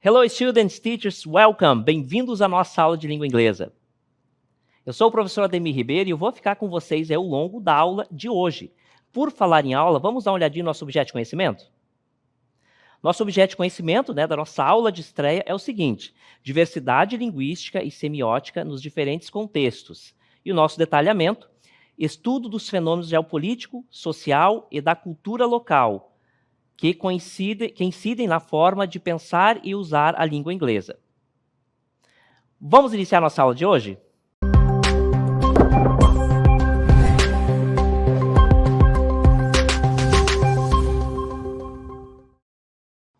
Hello, students, teachers, welcome! Bem-vindos à nossa aula de língua inglesa. Eu sou o professor Ademir Ribeiro e eu vou ficar com vocês ao longo da aula de hoje. Por falar em aula, vamos dar uma olhadinha no nosso objeto de conhecimento? Nosso objeto de conhecimento, da nossa aula de estreia é o seguinte: diversidade linguística e semiótica nos diferentes contextos. E o nosso detalhamento, estudo dos fenômenos geopolítico, social e da cultura local, que incidem na forma de pensar e usar a língua inglesa. Vamos iniciar nossa aula de hoje?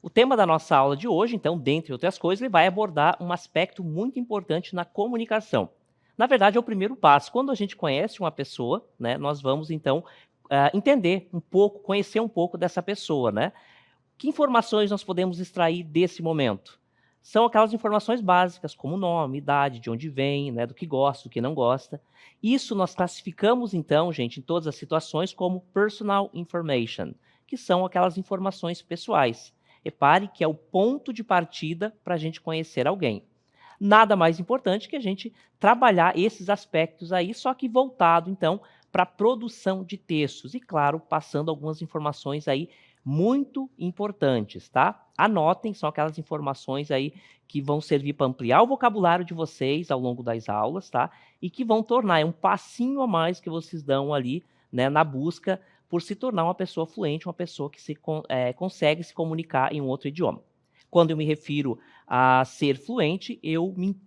O tema da nossa aula de hoje, então, dentre outras coisas, ele vai abordar um aspecto muito importante na comunicação. Na verdade, é o primeiro passo. Quando a gente conhece uma pessoa, nós vamos, então, entender um pouco, conhecer um pouco dessa pessoa, Que informações nós podemos extrair desse momento? São aquelas informações básicas, como nome, idade, de onde vem, do que gosta, do que não gosta. Isso nós classificamos, então, gente, em todas as situações, como personal information, que são aquelas informações pessoais. Repare que é o ponto de partida para a gente conhecer alguém. Nada mais importante que a gente trabalhar esses aspectos aí, só que voltado, então, para a produção de textos. E, claro, passando algumas informações aí muito importantes, tá? Anotem, são aquelas informações aí que vão servir para ampliar o vocabulário de vocês ao longo das aulas, tá? E que vão tornar um passinho a mais que vocês dão ali, na busca por se tornar uma pessoa fluente, uma pessoa que consegue se comunicar em um outro idioma. Quando eu me refiro a ser fluente,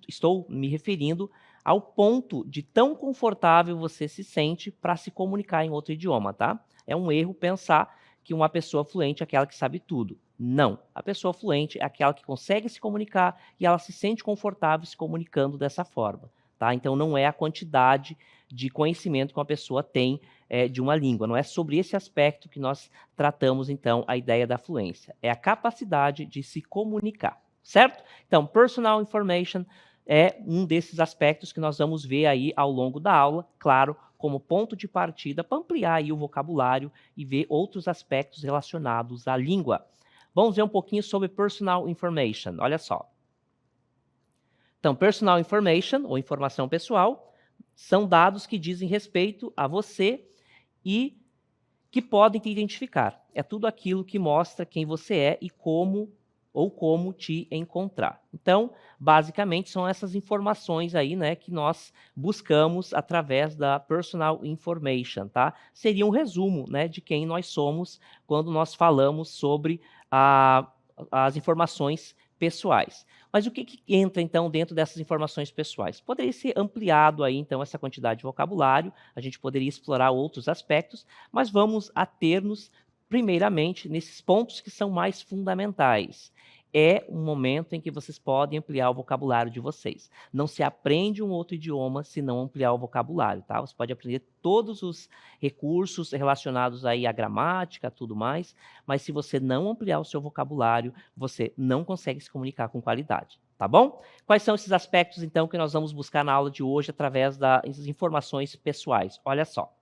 estou me referindo ao ponto de tão confortável você se sente para se comunicar em outro idioma, tá? É um erro pensar que uma pessoa fluente é aquela que sabe tudo. Não. A pessoa fluente é aquela que consegue se comunicar e ela se sente confortável se comunicando dessa forma, tá? Então, não é a quantidade de conhecimento que uma pessoa tem de uma língua. Não é sobre esse aspecto que nós tratamos, então, a ideia da fluência. É a capacidade de se comunicar, certo? Então, personal information é um desses aspectos que nós vamos ver aí ao longo da aula, claro, como ponto de partida para ampliar aí o vocabulário e ver outros aspectos relacionados à língua. Vamos ver um pouquinho sobre personal information. Olha só. Então, personal information, ou informação pessoal, são dados que dizem respeito a você e que podem te identificar. É tudo aquilo que mostra quem você é e como te encontrar. Então, basicamente, são essas informações aí, que nós buscamos através da personal information, tá? Seria um resumo, de quem nós somos quando nós falamos sobre as informações pessoais. Mas o que entra, então, dentro dessas informações pessoais? Poderia ser ampliado aí, então, essa quantidade de vocabulário, a gente poderia explorar outros aspectos, mas vamos ater-nos, primeiramente, nesses pontos que são mais fundamentais. É um momento em que vocês podem ampliar o vocabulário de vocês. Não se aprende um outro idioma se não ampliar o vocabulário, tá? Você pode aprender todos os recursos relacionados aí à gramática, tudo mais, mas se você não ampliar o seu vocabulário, você não consegue se comunicar com qualidade, tá bom? Quais são esses aspectos, então, que nós vamos buscar na aula de hoje através das informações pessoais? Olha só.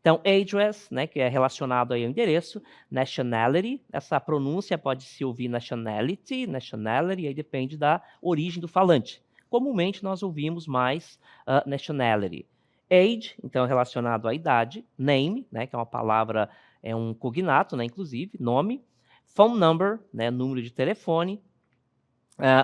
Então, address, que é relacionado aí ao endereço, nationality, essa pronúncia pode se ouvir nationality, aí depende da origem do falante. Comumente, nós ouvimos mais nationality. Age, então, relacionado à idade. Name, que é uma palavra, é um cognato, inclusive, nome. Phone number, número de telefone.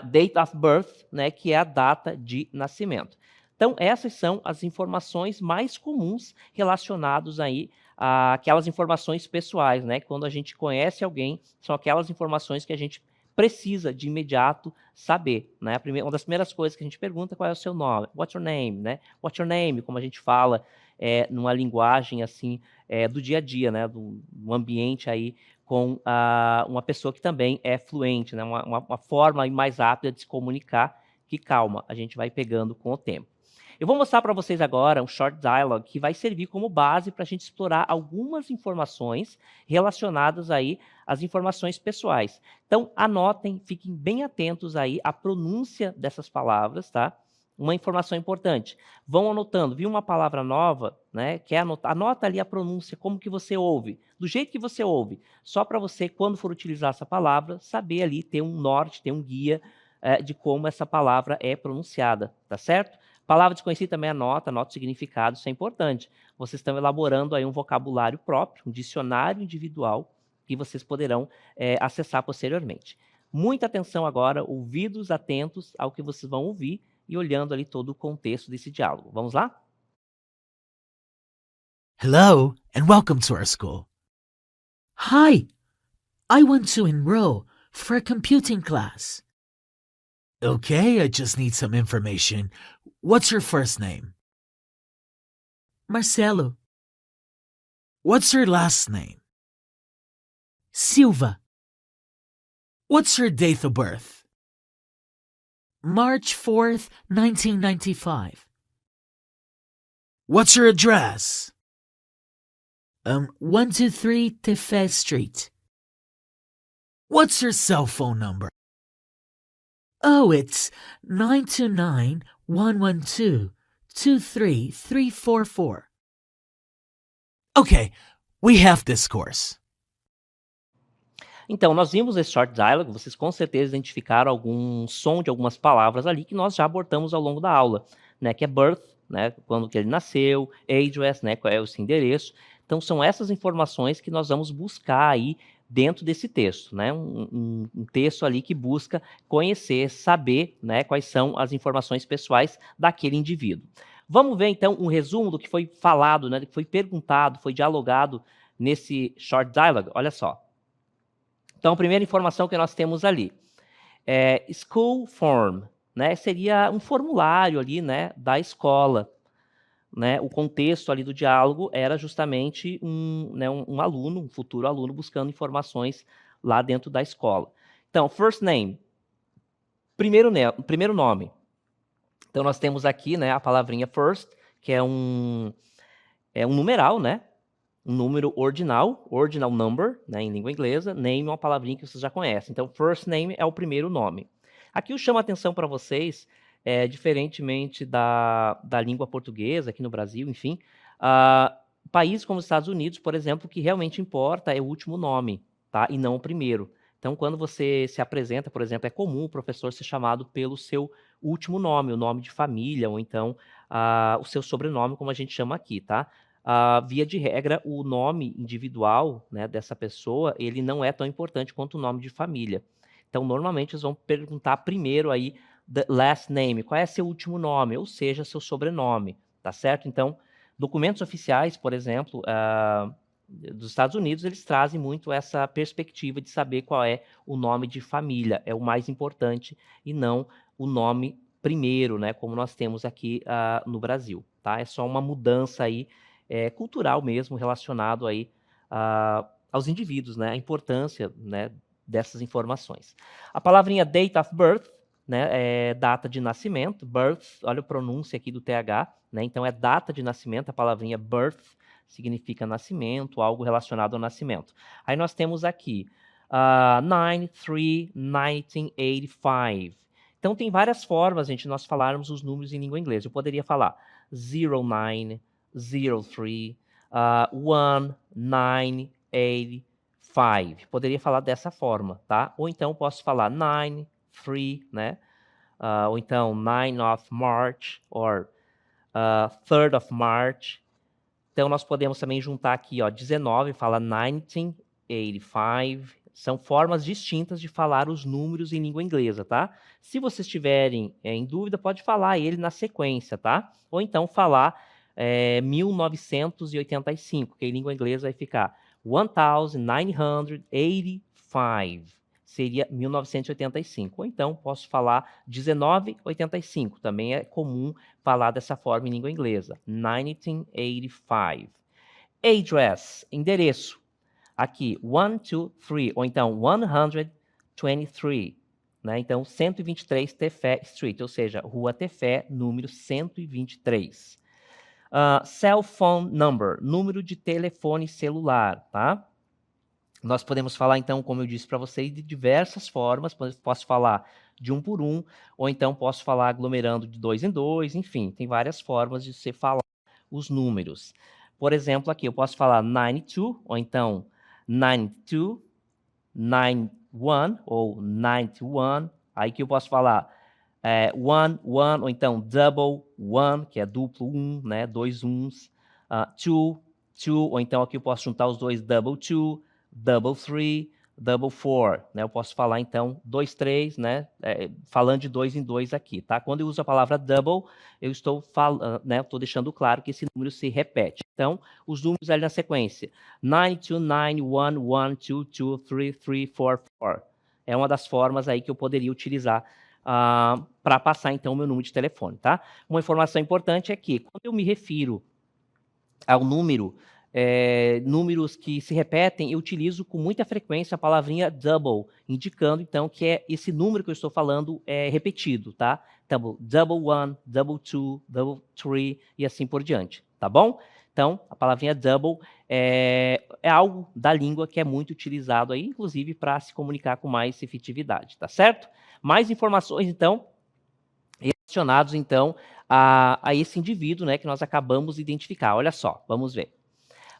Date of birth, que é a data de nascimento. Então, essas são as informações mais comuns relacionadas aí àquelas informações pessoais, Quando a gente conhece alguém, são aquelas informações que a gente precisa de imediato saber, Uma das primeiras coisas que a gente pergunta é qual é o seu nome, what's your name, What's your name, como a gente fala numa linguagem assim do dia a dia, do ambiente aí com uma pessoa que também é fluente, uma forma mais rápida de se comunicar, que calma, a gente vai pegando com o tempo. Eu vou mostrar para vocês agora um short dialogue que vai servir como base para a gente explorar algumas informações relacionadas aí às informações pessoais. Então, anotem, fiquem bem atentos aí à pronúncia dessas palavras, tá? uma informação importante. Vão anotando, viu uma palavra nova, né? Quer anotar, anota ali a pronúncia, como que você ouve, do jeito que você ouve, só para você, quando for utilizar essa palavra, saber ali, ter um norte, ter um guia de como essa palavra é pronunciada, tá certo? Palavra desconhecida também anota o significado, isso é importante. Vocês estão elaborando aí um vocabulário próprio, um dicionário individual, que vocês poderão acessar posteriormente. Muita atenção agora, ouvidos atentos ao que vocês vão ouvir e olhando ali todo o contexto desse diálogo. Vamos lá? Hello, and welcome to our school. Hi, I want to enroll for a computing class. Okay, I just need some information. What's your first name? Marcelo. What's your last name? Silva. What's your date of birth? March 4th, 1995. What's your address? 123 Tefé Street. What's your cell phone number? Oh, it's 929-112-23344. Okay, we have this course. Então, nós vimos esse short dialogue, vocês com certeza identificaram algum som de algumas palavras ali que nós já abordamos ao longo da aula, né, que é birth, né, quando que ele nasceu, address, né, qual é o seu endereço. Então, são essas informações que nós vamos buscar aí dentro desse texto, né, um texto ali que busca conhecer, saber, né, quais são as informações pessoais daquele indivíduo. Vamos ver, então, um resumo do que foi falado, né, do que foi perguntado, foi dialogado nesse short dialogue. Olha só. Então, a primeira informação que nós temos ali é school form, né? Seria um formulário ali, né, da escola, né? O contexto ali do diálogo era justamente um aluno, um futuro aluno, buscando informações lá dentro da escola. Então, first name, primeiro nome. Então, nós temos aqui, né, a palavrinha first, que é um numeral, né? Um número ordinal number, né, em língua inglesa. Name é uma palavrinha que vocês já conhecem. Então, first name é o primeiro nome. Aqui eu chamo a atenção para vocês, diferentemente da língua portuguesa, aqui no Brasil, enfim, países como os Estados Unidos, por exemplo, o que realmente importa é o último nome, tá? E não o primeiro. Então, quando você se apresenta, por exemplo, é comum o professor ser chamado pelo seu último nome, o nome de família, ou então o seu sobrenome, como a gente chama aqui, tá? Via de regra, o nome individual, né, dessa pessoa, ele não é tão importante quanto o nome de família. Então, normalmente, eles vão perguntar primeiro aí, the last name, qual é seu último nome, ou seja, seu sobrenome, tá certo? Então, documentos oficiais, por exemplo, dos Estados Unidos, eles trazem muito essa perspectiva de saber qual é o nome de família, é o mais importante, e não o nome primeiro, né, como nós temos aqui no Brasil, tá? É só uma mudança aí, cultural mesmo, relacionado aí aos indivíduos, né, a importância, né, dessas informações. A palavrinha date of birth, né, é data de nascimento, birth, olha a pronúncia aqui do TH, né, então é data de nascimento, a palavrinha birth significa nascimento, algo relacionado ao nascimento. Aí nós temos aqui 9/3/1985. Então tem várias formas, gente, nós falarmos os números em língua inglesa. Eu poderia falar 09, 03, 1985. Poderia falar dessa forma, tá? Ou então posso falar 9/3, né? Ou então 9 of March, or 3rd of March. Então nós podemos também juntar aqui, ó, 19, fala 1985. São formas distintas de falar os números em língua inglesa, tá? Se vocês estiverem em dúvida, pode falar ele na sequência, tá? Ou então falar 1985, que em língua inglesa vai ficar 1985, seria 1985. Ou então posso falar 1985, também é comum falar dessa forma em língua inglesa, 1985. Address, endereço. Aqui, 123, ou então 123, né? Então, 123 Tefé Street, ou seja, Rua Tefé, número 123. Cell phone number, número de telefone celular, tá? Nós podemos falar, então, como eu disse para vocês, de diversas formas. Posso falar de 1 por 1, ou então posso falar aglomerando de 2 em 2, enfim, tem várias formas de você falar os números. Por exemplo, aqui eu posso falar 92, ou então 92, 91, ou 91, aí que eu posso falar one, one, ou então double one, que é duplo um, né? 2 uns. Two, two, ou então aqui eu posso juntar os dois double two, double three, double four, né? Eu posso falar então 2, 3, né? Falando de 2 em 2 aqui, tá? Quando eu uso a palavra double, eu estou falando, né? Estou deixando claro que esse número se repete. Então, os números ali na sequência: 92, 9, 1, 1, 2, 2, 3, 3, 4, 4. É uma das formas aí que eu poderia utilizar para passar, então, o meu número de telefone, tá? Uma informação importante é que, quando eu me refiro ao número, números que se repetem, eu utilizo com muita frequência a palavrinha double, indicando, então, que é esse número que eu estou falando é repetido, tá? Então, double one, double two, double three, e assim por diante, tá bom? Então, a palavrinha double é algo da língua que é muito utilizado aí, inclusive, para se comunicar com mais efetividade, tá certo? Mais informações, então, relacionados, então, a esse indivíduo, né, que nós acabamos de identificar. Olha só, vamos ver.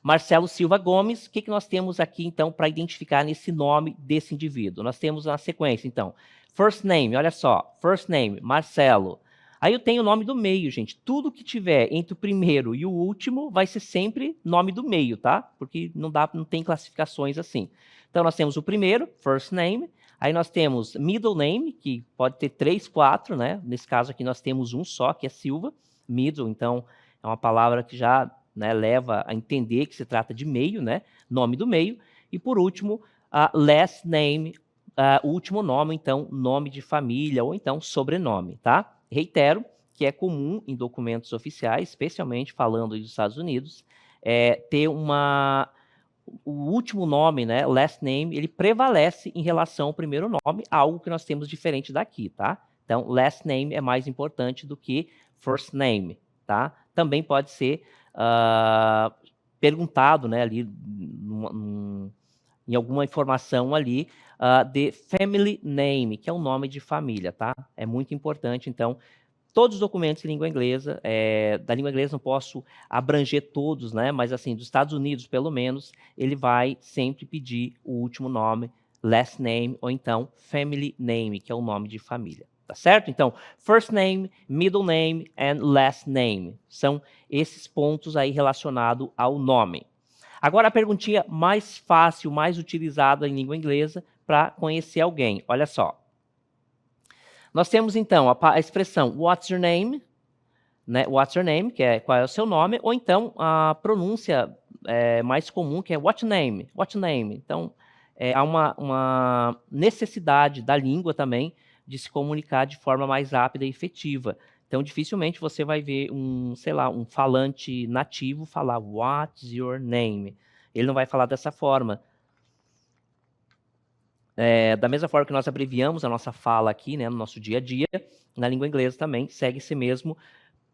Marcelo Silva Gomes, o que nós temos aqui, então, para identificar nesse nome desse indivíduo? Nós temos uma sequência, então. First name, olha só. First name, Marcelo. Aí eu tenho o nome do meio, gente. Tudo que tiver entre o primeiro e o último vai ser sempre nome do meio, tá? Porque não tem classificações assim. Então, nós temos o primeiro, first name. Aí nós temos middle name, que pode ter 3, 4, né? Nesse caso aqui nós temos um só, que é Silva. Middle, então, é uma palavra que já, né, leva a entender que se trata de meio, né? Nome do meio. E por último, last name, o último nome, então, nome de família ou então sobrenome, tá? Reitero que é comum em documentos oficiais, especialmente falando dos Estados Unidos, ter o último nome, né, last name, ele prevalece em relação ao primeiro nome, algo que nós temos diferente daqui, tá? Então, last name é mais importante do que first name, tá? Também pode ser perguntado, né, ali em alguma informação ali, de family name, que é o nome de família, tá? É muito importante, então, todos os documentos em língua inglesa, da língua inglesa não posso abranger todos, né? Mas assim, dos Estados Unidos, pelo menos, ele vai sempre pedir o último nome, last name, ou então family name, que é o nome de família, tá certo? Então, first name, middle name and last name. São esses pontos aí relacionados ao nome. Agora a perguntinha mais fácil, mais utilizada em língua inglesa para conhecer alguém. Olha só. Nós temos, então, a expressão what's your name, né? What's your name, que é qual é o seu nome, ou então a pronúncia mais comum, que é what name, what name. Então, há uma necessidade da língua também de se comunicar de forma mais rápida e efetiva. Então, dificilmente você vai ver um falante nativo falar what's your name. Ele não vai falar dessa forma. Da mesma forma que nós abreviamos a nossa fala aqui, né, no nosso dia a dia, na língua inglesa também segue esse mesmo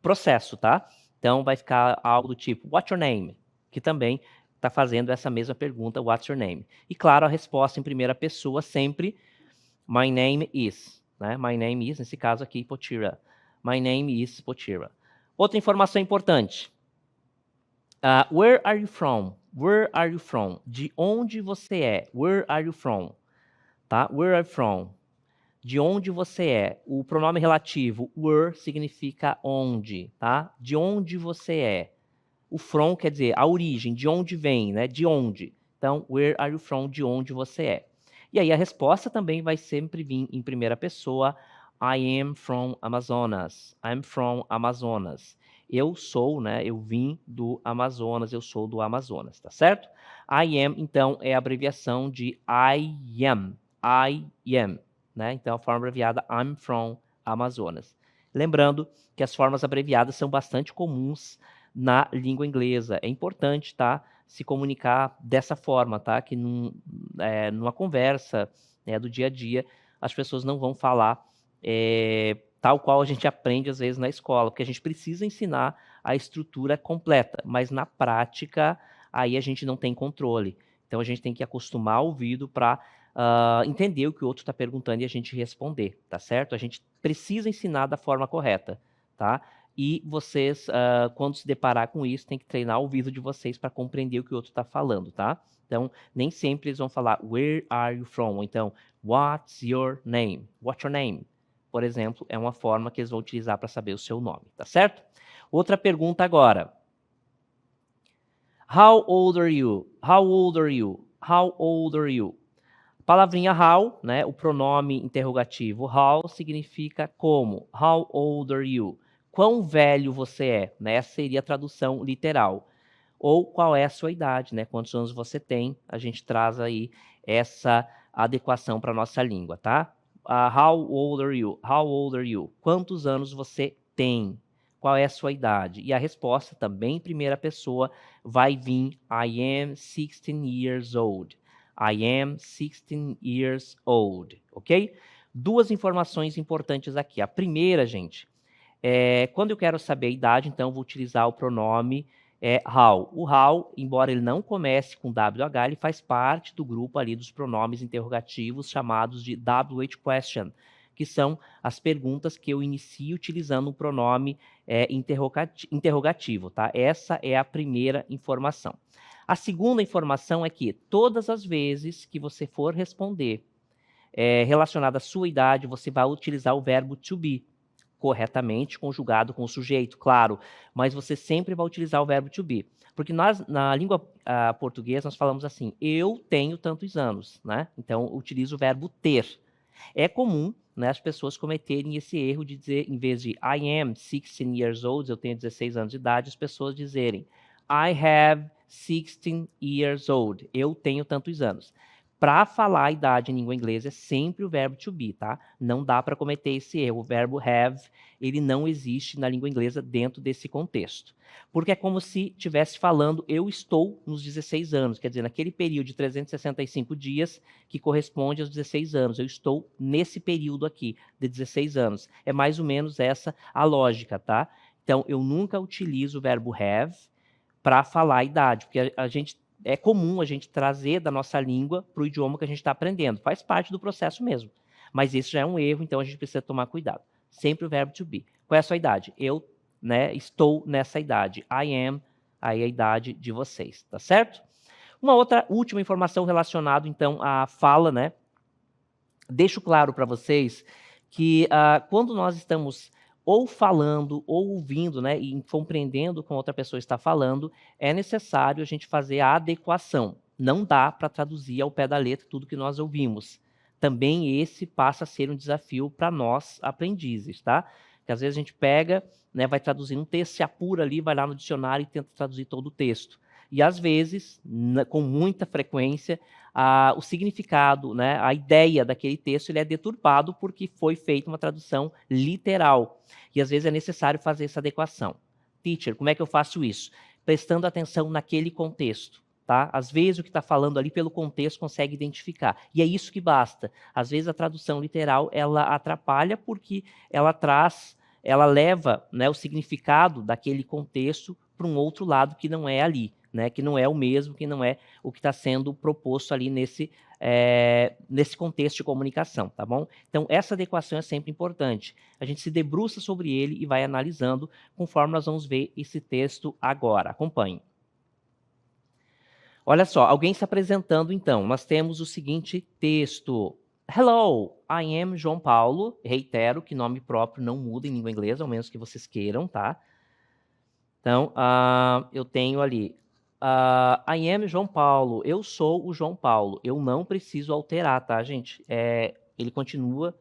processo, tá? Então vai ficar algo do tipo, what's your name? Que também está fazendo essa mesma pergunta, what's your name? E claro, a resposta em primeira pessoa sempre, my name is, né? My name is, nesse caso aqui, Potira. My name is Potira. Outra informação importante. Where are you from? Where are you from? De onde você é? Where are you from? Tá? Where are you from? De onde você é? O pronome relativo where significa onde, tá? De onde você é? O from quer dizer a origem, de onde vem, né? De onde? Então, where are you from? De onde você é? E aí a resposta também vai sempre vir em primeira pessoa. I am from Amazonas. I'm from Amazonas. Eu sou, né? Eu vim do Amazonas, eu sou do Amazonas, tá certo? I am, então, é a abreviação de I am. I am, né? Então, a forma abreviada I'm from Amazonas. Lembrando que as formas abreviadas são bastante comuns na língua inglesa. É importante, tá? Se comunicar dessa forma, tá? Que numa conversa, né, do dia a dia, as pessoas não vão falar tal qual a gente aprende às vezes na escola, porque a gente precisa ensinar a estrutura completa, mas na prática aí a gente não tem controle. Então a gente tem que acostumar o ouvido para entender o que o outro está perguntando e a gente responder, tá certo? A gente precisa ensinar da forma correta, tá? E vocês, quando se deparar com isso, tem que treinar o ouvido de vocês para compreender o que o outro está falando, tá? Então, nem sempre eles vão falar Where are you from? Ou então, What's your name? What's your name? Por exemplo, é uma forma que eles vão utilizar para saber o seu nome, tá certo? Outra pergunta agora. How old are you? How old are you? How old are you? Palavrinha how, né? O pronome interrogativo how significa como. How old are you? Quão velho você é? Né? Essa seria a tradução literal. Ou qual é a sua idade, né? Quantos anos você tem? A gente traz aí essa adequação para a nossa língua, tá? How old are you? How old are you? Quantos anos você tem? Qual é a sua idade? E a resposta também em primeira pessoa vai vir I am 16 years old. I am 16 years old, ok? Duas informações importantes aqui. A primeira, gente, quando eu quero saber a idade, então eu vou utilizar o pronome how. O how, embora ele não comece com WH, ele faz parte do grupo ali dos pronomes interrogativos chamados de WH question, que são as perguntas que eu inicio utilizando um pronome interrogativo, tá? Essa é a primeira informação. A segunda informação é que todas as vezes que você for responder relacionado à sua idade, você vai utilizar o verbo to be, corretamente conjugado com o sujeito, claro, mas você sempre vai utilizar o verbo to be. Porque na língua portuguesa nós falamos assim, eu tenho tantos anos, né? Então, utilizo o verbo ter. É comum, né, as pessoas cometerem esse erro de dizer, em vez de I am 16 years old, eu tenho 16 anos de idade, as pessoas dizerem I have 16 years old, eu tenho tantos anos. Para falar a idade em língua inglesa é sempre o verbo to be, tá? Não dá para cometer esse erro. O verbo have, ele não existe na língua inglesa dentro desse contexto. Porque é como se estivesse falando eu estou nos 16 anos, quer dizer, naquele período de 365 dias que corresponde aos 16 anos. Eu estou nesse período aqui de 16 anos. É mais ou menos essa a lógica, tá? Então, eu nunca utilizo o verbo have para falar a idade, porque é comum a gente trazer da nossa língua para o idioma que a gente está aprendendo. Faz parte do processo mesmo. Mas isso já é um erro, então a gente precisa tomar cuidado. Sempre o verbo to be. Qual é a sua idade? Eu, né, estou nessa idade. I am, aí a idade de vocês, tá certo? Uma outra última informação relacionada, então, à fala, né? Deixo claro para vocês que quando nós estamos ou falando ou ouvindo, né, e compreendendo como outra pessoa está falando, é necessário a gente fazer a adequação. Não dá para traduzir ao pé da letra tudo que nós ouvimos. Também esse passa a ser um desafio para nós aprendizes, tá? Porque às vezes a gente pega, né, vai traduzir um texto, se apura ali, vai lá no dicionário e tenta traduzir todo o texto. E às vezes, com muita frequência, o significado, né, a ideia daquele texto ele é deturpado porque foi feita uma tradução literal. E às vezes é necessário fazer essa adequação. Teacher, como é que eu faço isso? Prestando atenção naquele contexto. Tá? Às vezes o que está falando ali pelo contexto consegue identificar. E é isso que basta. Às vezes a tradução literal ela atrapalha porque ela leva, né, o significado daquele contexto para um outro lado que não é ali. Né, que não é o mesmo, que não é o que está sendo proposto ali nesse contexto de comunicação, tá bom? Então, essa adequação é sempre importante. A gente se debruça sobre ele e vai analisando conforme nós vamos ver esse texto agora. Acompanhe. Olha só, alguém se apresentando então. Nós temos o seguinte texto. Hello, I am João Paulo. Reitero que nome próprio não muda em língua inglesa, ao menos que vocês queiram, tá? Então, eu tenho ali... I am João Paulo, eu sou o João Paulo, eu não preciso alterar, tá, gente? Ele continua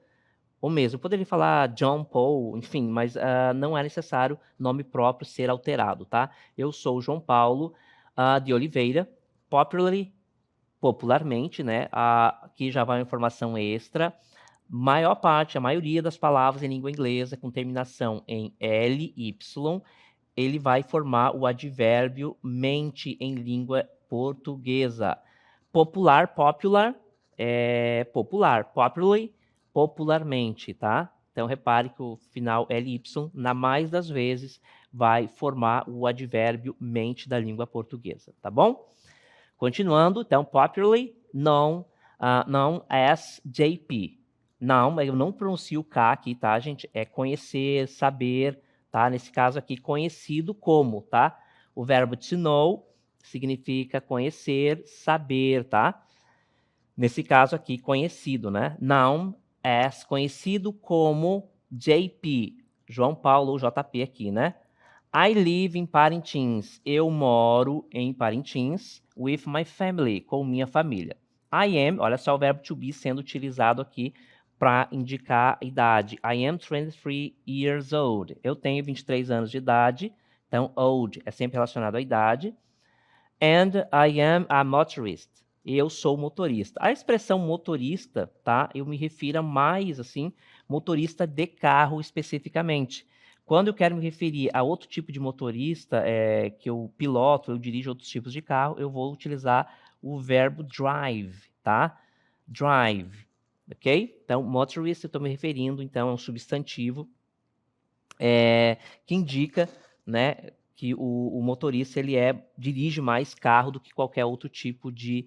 o mesmo. Eu poderia falar John Paul, enfim, mas não é necessário nome próprio ser alterado, tá? Eu sou o João Paulo de Oliveira, popularmente, né? Aqui já vai uma informação extra. A maioria das palavras em língua inglesa com terminação em LY, ele vai formar o advérbio mente em língua portuguesa. Popular, popular, popular. Popularly, popularmente, tá? Então, repare que o final LY, na mais das vezes, vai formar o advérbio mente da língua portuguesa, tá bom? Continuando, então, popularly known known as JP. Não, eu não pronuncio o K aqui, tá, gente? É conhecer, saber, tá? Nesse caso aqui, conhecido como, tá? O verbo to know significa conhecer, saber, tá? Nesse caso aqui, conhecido, né? Known as, conhecido como JP, João Paulo ou JP aqui, né? I live in Parintins. Eu moro em Parintins with my family, com minha família. I am, olha só o verbo to be sendo utilizado aqui para indicar a idade. I am 23 years old. Eu tenho 23 anos de idade. Então, old é sempre relacionado à idade. And I am a motorist. Eu sou motorista. A expressão motorista, tá? Eu me refiro a mais, assim, motorista de carro especificamente. Quando eu quero me referir a outro tipo de motorista, que eu piloto, eu dirijo outros tipos de carro, eu vou utilizar o verbo drive, tá? Drive, ok? Então, motorist, eu estou me referindo, então, é um substantivo que indica, né, que o motorista ele dirige mais carro do que qualquer outro tipo de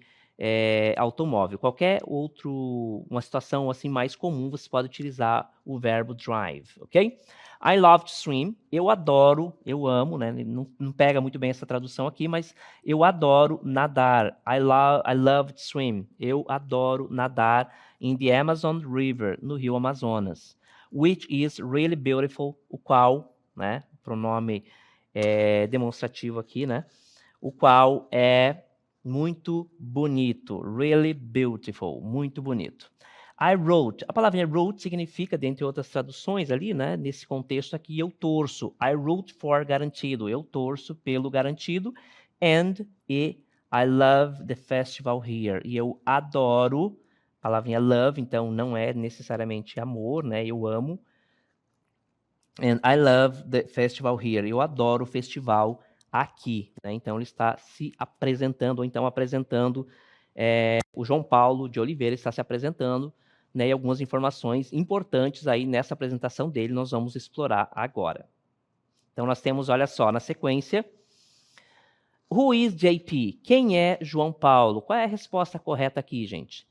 automóvel. Qualquer uma situação assim mais comum, você pode utilizar o verbo drive, ok? I love to swim. Eu adoro, eu amo, né? Não pega muito bem essa tradução aqui, mas eu adoro nadar. I love to swim. Eu adoro nadar in the Amazon River, no Rio Amazonas. Which is really beautiful, o qual, né? Pronome demonstrativo aqui, né? O qual é muito bonito, really beautiful, muito bonito. I wrote, a palavrinha wrote significa, dentre outras traduções ali, né, nesse contexto aqui, eu torço. I wrote for garantido, eu torço pelo garantido. E I love the festival here, e eu adoro, a palavrinha love, então não é necessariamente amor, né, eu amo. And I love the festival here, eu adoro o festival aqui, né? Então ele está se apresentando, ou então apresentando, o João Paulo de Oliveira está se apresentando, né? E algumas informações importantes aí nessa apresentação dele nós vamos explorar agora. Então nós temos, olha só, na sequência, who is JP? Quem é João Paulo? Qual é a resposta correta aqui, gente?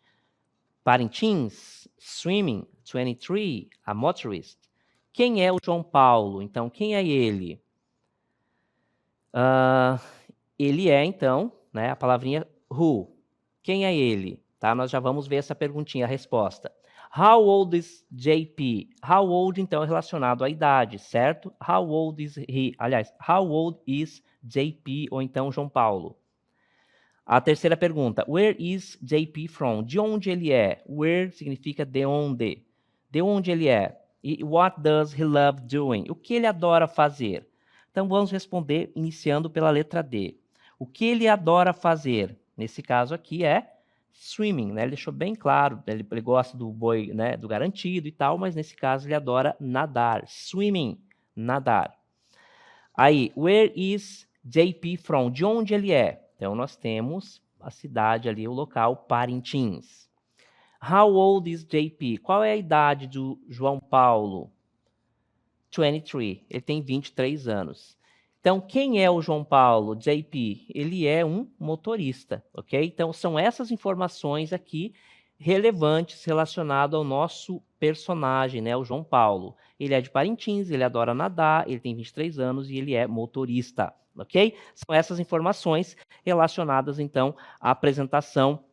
Parintins, swimming, 23, a motorist. Quem é o João Paulo? Então, quem é ele? Ele é, então, né, a palavrinha who. Quem é ele? Tá? Nós já vamos ver essa perguntinha, a resposta. How old is JP? How old, então, é relacionado à idade, certo? How old is he? Aliás, how old is JP, ou então João Paulo? A terceira pergunta, where is JP from? De onde ele é? Where significa de onde. De onde ele é? E what does he love doing? O que ele adora fazer? Então, vamos responder iniciando pela letra D. O que ele adora fazer? Nesse caso aqui é swimming, né? Ele deixou bem claro, ele gosta do boi, né, do garantido e tal, mas nesse caso ele adora nadar. Swimming, nadar. Aí, where is JP from? De onde ele é? Então, nós temos a cidade ali, o local, Parintins. How old is JP? Qual é a idade do João Paulo? 23. Ele tem 23 anos. Então, quem é o João Paulo, JP? Ele é um motorista, ok? Então, são essas informações aqui relevantes relacionadas ao nosso personagem, né? O João Paulo. Ele é de Parintins, ele adora nadar, ele tem 23 anos e ele é motorista, ok? São essas informações relacionadas, então, à apresentação,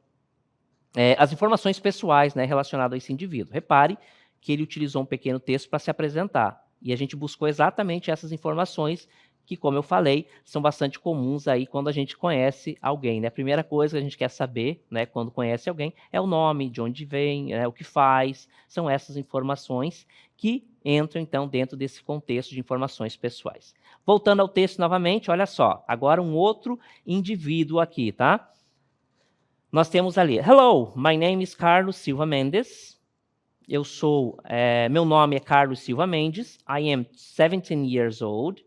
as informações pessoais, né, relacionadas a esse indivíduo. Repare que ele utilizou um pequeno texto para se apresentar. E a gente buscou exatamente essas informações que, como eu falei, são bastante comuns aí quando a gente conhece alguém, né? A primeira coisa que a gente quer saber, né, quando conhece alguém, é o nome, de onde vem, o que faz. São essas informações que entram, então, dentro desse contexto de informações pessoais. Voltando ao texto novamente, olha só. Agora um outro indivíduo aqui, tá? Nós temos ali, hello, my name is Carlos Silva Mendes. Meu nome é Carlos Silva Mendes. I am 17 years old.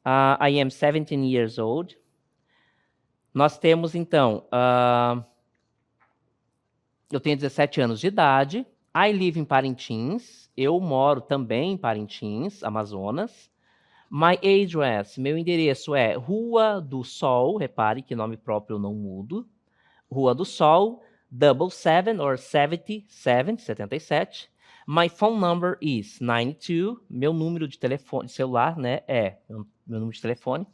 I am 17 years old. Nós temos, então, eu tenho 17 anos de idade. I live in Parintins. Eu moro também em Parintins, Amazonas. My address, meu endereço é Rua do Sol. Repare que nome próprio eu não mudo. Rua do Sol, 77 or 77. My phone number is 92. Meu número de telefone, de celular, né, é meu número de telefone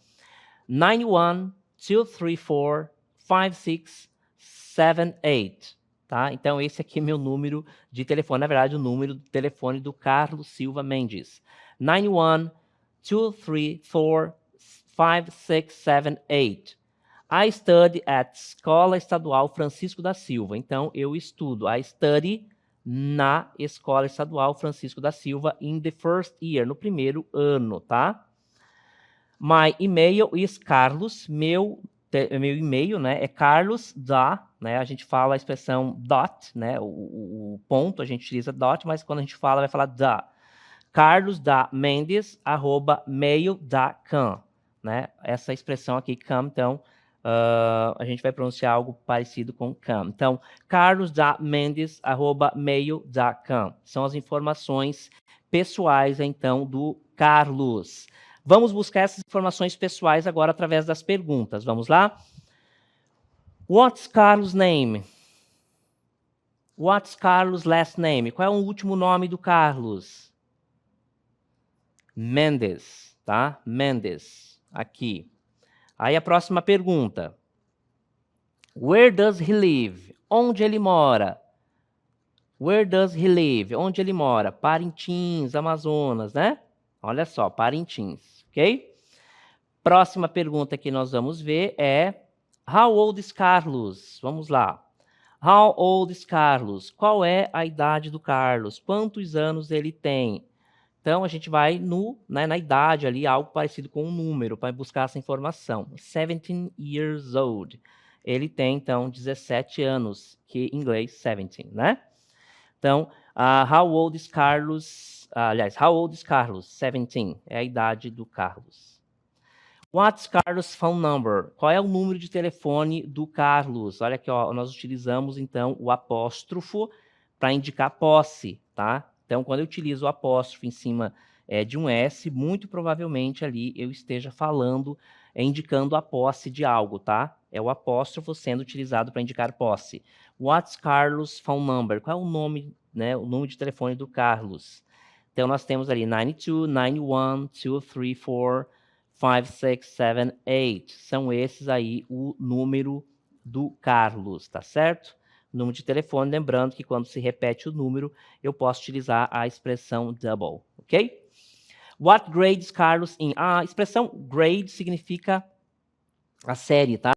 91-234-5678, tá? Então esse aqui é meu número de telefone, na verdade o número de telefone do Carlos Silva Mendes. 91-234-5678. I study at Escola Estadual Francisco da Silva. Então eu estudo. I study na Escola Estadual Francisco da Silva in the first year, no primeiro ano, tá? My email is Carlos, meu e-mail, né, é Carlos da, né, a gente fala a expressão dot, né, o ponto, a gente utiliza dot, mas quando a gente fala, vai falar da. carlos.mendes@mail.com, né, essa expressão aqui, com, então, a gente vai pronunciar algo parecido com com. Então, carlos.mendes@mail.com. São as informações pessoais, então, do Carlos. Vamos buscar essas informações pessoais agora através das perguntas. Vamos lá? What's Carlos' name? What's Carlos' last name? Qual é o último nome do Carlos? Mendes, tá? Mendes, aqui. Aí a próxima pergunta. Where does he live? Onde ele mora? Where does he live? Onde ele mora? Parintins, Amazonas, né? Olha só, Parintins, ok? Próxima pergunta que nós vamos ver é How old is Carlos? Vamos lá. How old is Carlos? Qual é a idade do Carlos? Quantos anos ele tem? Então, a gente vai na idade ali, algo parecido com um número, para buscar essa informação. 17 years old. Ele tem, então, 17 anos, que em inglês, 17, né? Então, how old is Carlos? How old is Carlos? 17. É a idade do Carlos. What's Carlos' phone number? Qual é o número de telefone do Carlos? Olha aqui, ó, nós utilizamos, então, o apóstrofo para indicar posse, tá? Então, quando eu utilizo o apóstrofo em cima de um S, muito provavelmente ali eu esteja falando, indicando a posse de algo, tá? É o apóstrofo sendo utilizado para indicar posse. What's Carlos' phone number? Qual é o nome, né, o número de telefone do Carlos? Então, nós temos ali 92, 91, 234, 5678. São esses aí o número do Carlos, tá certo? Número de telefone, lembrando que quando se repete o número, eu posso utilizar a expressão double, ok? What grade is Carlos in? A expressão grade significa a série, tá?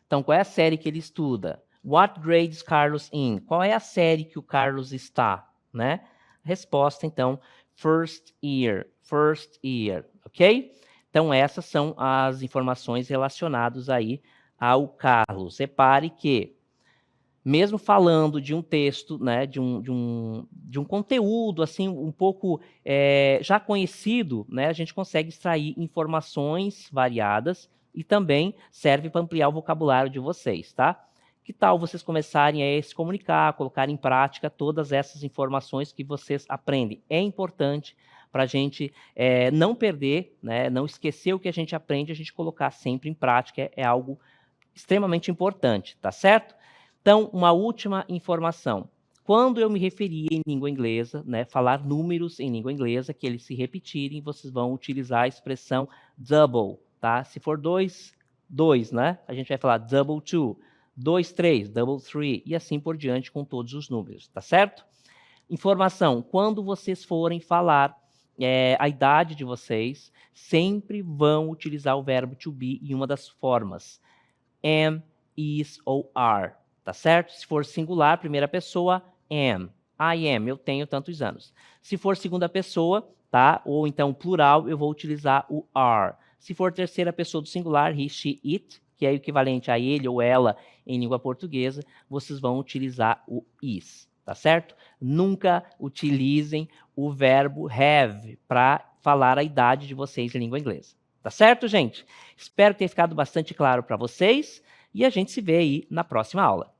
Então, qual é a série que ele estuda? What grade is Carlos in? Qual é a série que o Carlos está, né? Resposta, então, first year, ok? Então, essas são as informações relacionadas aí ao Carlos. Repare que, mesmo falando de um texto, né, de um conteúdo assim um pouco já conhecido, né, a gente consegue extrair informações variadas e também serve para ampliar o vocabulário de vocês, tá? Que tal vocês começarem a se comunicar, colocar em prática todas essas informações que vocês aprendem? É importante para a gente não perder, né, não esquecer o que a gente aprende, a gente colocar sempre em prática, é algo extremamente importante, tá certo? Então, uma última informação. Quando eu me referir em língua inglesa, né, falar números em língua inglesa, que eles se repetirem, vocês vão utilizar a expressão double, tá? Se for 2, né? A gente vai falar double 2, 2, 3, double 3, e assim por diante com todos os números, tá certo? Informação, quando vocês forem falar a idade de vocês, sempre vão utilizar o verbo to be em uma das formas. Am, is ou are. Tá certo? Se for singular, primeira pessoa, am. I am, eu tenho tantos anos. Se for segunda pessoa, tá? Ou então plural, eu vou utilizar o are. Se for terceira pessoa do singular, he, she, it, que é o equivalente a ele ou ela em língua portuguesa, vocês vão utilizar o is, tá certo? Nunca utilizem o verbo have para falar a idade de vocês em língua inglesa. Tá certo, gente? Espero que tenha ficado bastante claro para vocês e a gente se vê aí na próxima aula.